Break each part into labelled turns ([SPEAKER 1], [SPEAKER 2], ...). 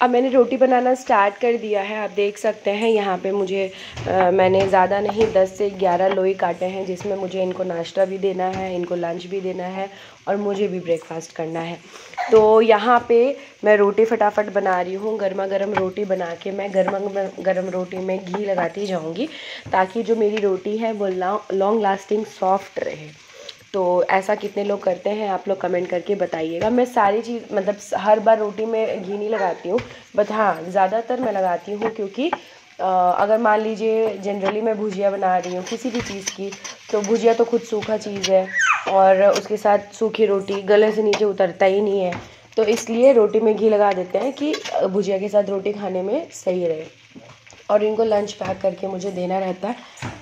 [SPEAKER 1] अब मैंने रोटी बनाना स्टार्ट कर दिया है। आप देख सकते हैं यहाँ पे मुझे मैंने ज़्यादा नहीं 10 से 11 लोई काटे हैं, जिसमें मुझे इनको नाश्ता भी देना है, इनको लंच भी देना है और मुझे भी ब्रेकफास्ट करना है। तो यहाँ पे मैं रोटी फटाफट बना रही हूँ। गर्मा गर्म रोटी बना के मैं गर्मा गर्म रोटी में घी लगाती जाऊँगी, ताकि जो मेरी रोटी है वो लॉन्ग लास्टिंग सॉफ्ट रहे। तो ऐसा कितने लोग करते हैं आप लोग कमेंट करके बताइएगा। मैं सारी चीज़ मतलब हर बार रोटी में घी नहीं लगाती हूँ, बट हाँ ज़्यादातर मैं लगाती हूँ, क्योंकि अगर मान लीजिए जनरली मैं भुजिया बना रही हूँ किसी भी चीज़ की, तो भुजिया तो खुद सूखा चीज़ है और उसके साथ सूखी रोटी गले से नीचे उतरता ही नहीं है। तो इसलिए रोटी में घी लगा देते हैं कि भुजिया के साथ रोटी खाने में सही रहे। और इनको लंच पैक करके मुझे देना रहता है,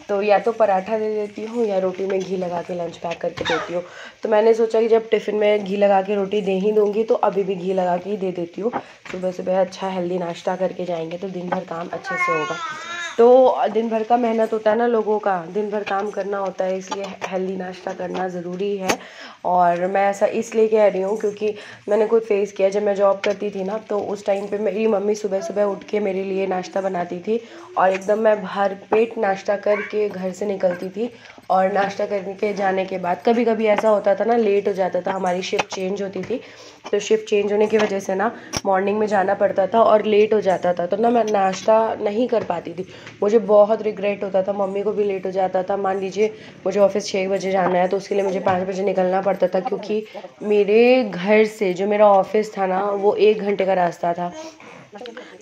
[SPEAKER 1] तो या तो पराठा दे देती हूँ या रोटी में घी लगा के लंच पैक करके देती हूँ। तो मैंने सोचा कि जब टिफ़िन में घी लगा के रोटी दे ही दूँगी तो अभी भी घी लगा के ही दे देती हूँ। सुबह सुबह अच्छा हेल्दी नाश्ता करके जाएंगे तो दिन भर काम अच्छे से होगा। तो दिन भर का मेहनत होता है ना, लोगों का दिन भर काम करना होता है, इसलिए हेल्दी नाश्ता करना ज़रूरी है। और मैं ऐसा इसलिए कह रही हूँ क्योंकि मैंने खुद फेस किया। जब मैं जॉब करती थी ना, तो उस टाइम पे मेरी मम्मी सुबह सुबह उठ के मेरे लिए नाश्ता बनाती थी और एकदम मैं भर पेट नाश्ता करके घर से निकलती थी। और नाश्ता करने के जाने के बाद कभी कभी ऐसा होता था ना, लेट हो जाता था, हमारी शिफ्ट चेंज होती थी, तो शिफ्ट चेंज होने की वजह से ना मॉर्निंग में जाना पड़ता था और लेट हो जाता था, तो ना मैं नाश्ता नहीं कर पाती थी। मुझे बहुत रिग्रेट होता था, मम्मी को भी लेट हो जाता था। मान लीजिए मुझे ऑफिस 6 बजे जाना है तो उसके लिए मुझे 5 बजे निकलना पड़ता था, क्योंकि मेरे घर से जो मेरा ऑफिस था ना वो 1 घंटे का रास्ता था।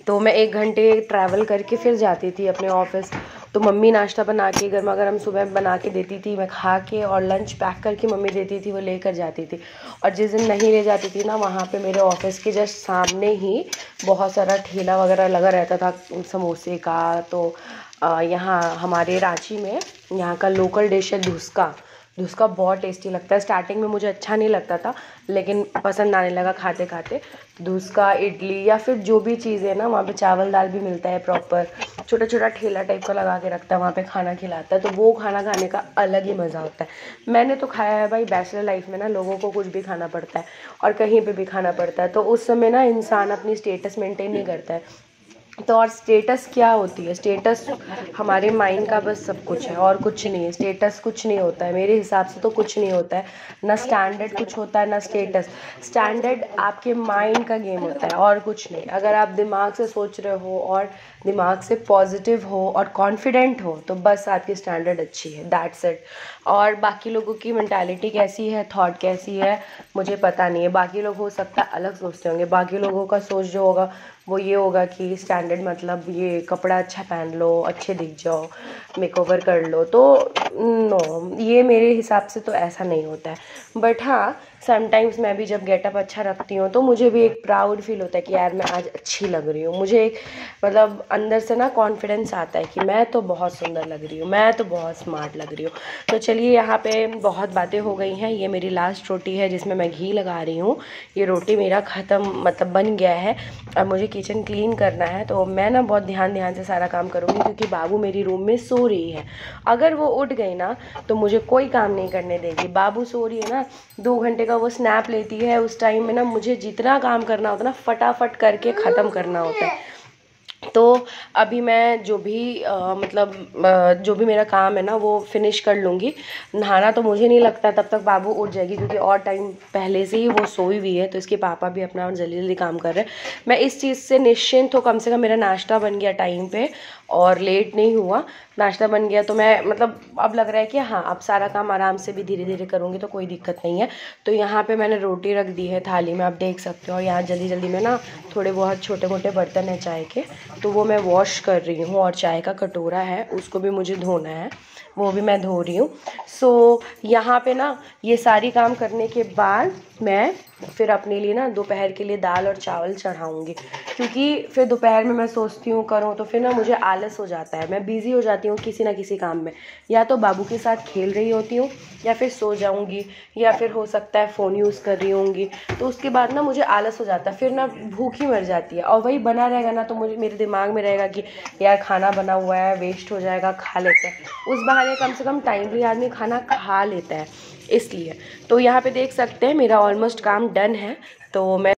[SPEAKER 1] तो मैं 1 घंटे ट्रैवल करके फिर जाती थी अपने ऑफिस। तो मम्मी नाश्ता बना के गर्मा गर्म सुबह बना के देती थी, मैं खा के, और लंच पैक करके मम्मी देती थी, वो लेकर जाती थी। और जिस दिन नहीं ले जाती थी ना, वहाँ पे मेरे ऑफिस के जस्ट सामने ही बहुत सारा ठेला वगैरह लगा रहता था समोसे का। तो यहाँ हमारे रांची में यहाँ का लोकल डिश है धुसका। धुसका बहुत टेस्टी लगता है। स्टार्टिंग में मुझे अच्छा नहीं लगता था, लेकिन पसंद आने लगा खाते खाते। धुसका, इडली या फिर जो भी चीज़ें ना, वहाँ पे चावल दाल भी मिलता है प्रॉपर। छोटा छोटा ठेला टाइप का लगा के रखता है, वहाँ पे खाना खिलाता है, तो वो खाना खाने का अलग ही मज़ा होता है। मैंने तो खाया है भाई। बैचलर लाइफ में ना लोगों को कुछ भी खाना पड़ता है और कहीं पे भी खाना पड़ता है, तो उस समय ना इंसान अपनी स्टेटस मेंटेन नहीं करता है। तो और स्टेटस क्या होती है? स्टेटस हमारे माइंड का बस सब कुछ है और कुछ नहीं है। स्टेटस कुछ नहीं होता है मेरे हिसाब से, तो कुछ नहीं होता है ना। स्टैंडर्ड कुछ होता है ना स्टेटस। स्टैंडर्ड आपके माइंड का गेम होता है और कुछ नहीं। अगर आप दिमाग से सोच रहे हो और दिमाग से पॉजिटिव हो और कॉन्फिडेंट हो, तो बस आपकी स्टैंडर्ड अच्छी है, दैट्स इट। और बाकी लोगों की मेंटालिटी कैसी है, थॉट कैसी है, मुझे पता नहीं है। बाकी लोग हो सकता है अलग सोचते होंगे। बाकी लोगों का सोच जो होगा वो ये होगा कि स्टैंडर्ड मतलब ये कपड़ा अच्छा पहन लो, अच्छे दिख जाओ, मेकओवर कर लो। तो नो, ये मेरे हिसाब से तो ऐसा नहीं होता है। बट हाँ, समटाइम्स मैं भी जब गेटअप अच्छा रखती हूँ तो मुझे भी एक प्राउड फील होता है कि यार मैं आज अच्छी लग रही हूँ। मुझे एक मतलब अंदर से ना कॉन्फिडेंस आता है कि मैं तो बहुत सुंदर लग रही हूँ, मैं तो बहुत स्मार्ट लग रही हूँ। तो चलिए, यहाँ पे बहुत बातें हो गई हैं। ये मेरी लास्ट रोटी है जिसमें मैं घी लगा रही हूँ। ये रोटी मेरा ख़त्म मतलब बन गया है। अब मुझे किचन क्लीन करना है, तो मैं ना बहुत ध्यान से सारा काम करूँगी, क्योंकि बाबू मेरी रूम में सो रही है। अगर वो उठ गई ना तो मुझे कोई काम नहीं करने देगी। बाबू सो रही है ना, 2 घंटे का वो स्नैप लेती है, उस टाइम में ना मुझे जितना काम करना होता है ना फटाफट करके ख़त्म करना होता है। तो अभी मैं जो भी जो भी मेरा काम है ना वो फिनिश कर लूँगी। नहाना तो मुझे नहीं लगता तब तक बाबू उठ जाएगी, क्योंकि और टाइम पहले से ही वो सोई हुई है, तो इसके पापा भी अपना जल्दी जल्दी काम कर रहे हैं। मैं इस चीज़ से निश्चिंत हूँ, कम से कम मेरा नाश्ता बन गया टाइम पे और लेट नहीं हुआ। नाश्ता बन गया तो मैं मतलब अब लग रहा है कि हाँ, अब सारा काम आराम से भी धीरे धीरे करूँगी तो कोई दिक्कत नहीं है। तो यहाँ पे मैंने रोटी रख दी है थाली में, आप देख सकते हो। और यहाँ जल्दी जल्दी में ना थोड़े बहुत छोटे मोटे बर्तन हैं चाय के, तो वो मैं वॉश कर रही हूँ। और चाय का कटोरा है, उसको भी मुझे धोना है, वो भी मैं धो रही हूँ। सो यहाँ पे ना ये सारी काम करने के बाद मैं फिर अपने लिए ना दोपहर के लिए दाल और चावल चढ़ाऊँगी, क्योंकि फिर दोपहर में मैं सोचती हूँ करूँ तो फिर ना मुझे आलस हो जाता है। मैं बिज़ी हो जाती हूँ किसी ना किसी काम में, या तो बाबू के साथ खेल रही होती हूँ, या फिर सो जाऊँगी, या फिर हो सकता है फ़ोन यूज़ कर रही होंगी। तो उसके बाद ना मुझे आलस हो जाता है, फिर ना भूख ही मर जाती है। और वही बना रहेगा ना तो मुझे मेरे दिमाग में रहेगा कि यार खाना बना हुआ है, वेस्ट हो जाएगा, खा लेते हैं। उस बहाने कम से कम टाइमली आदमी खाना खा लेता है, इसलिए। तो यहाँ पे देख सकते हैं मेरा ऑलमोस्ट काम डन है। तो मैं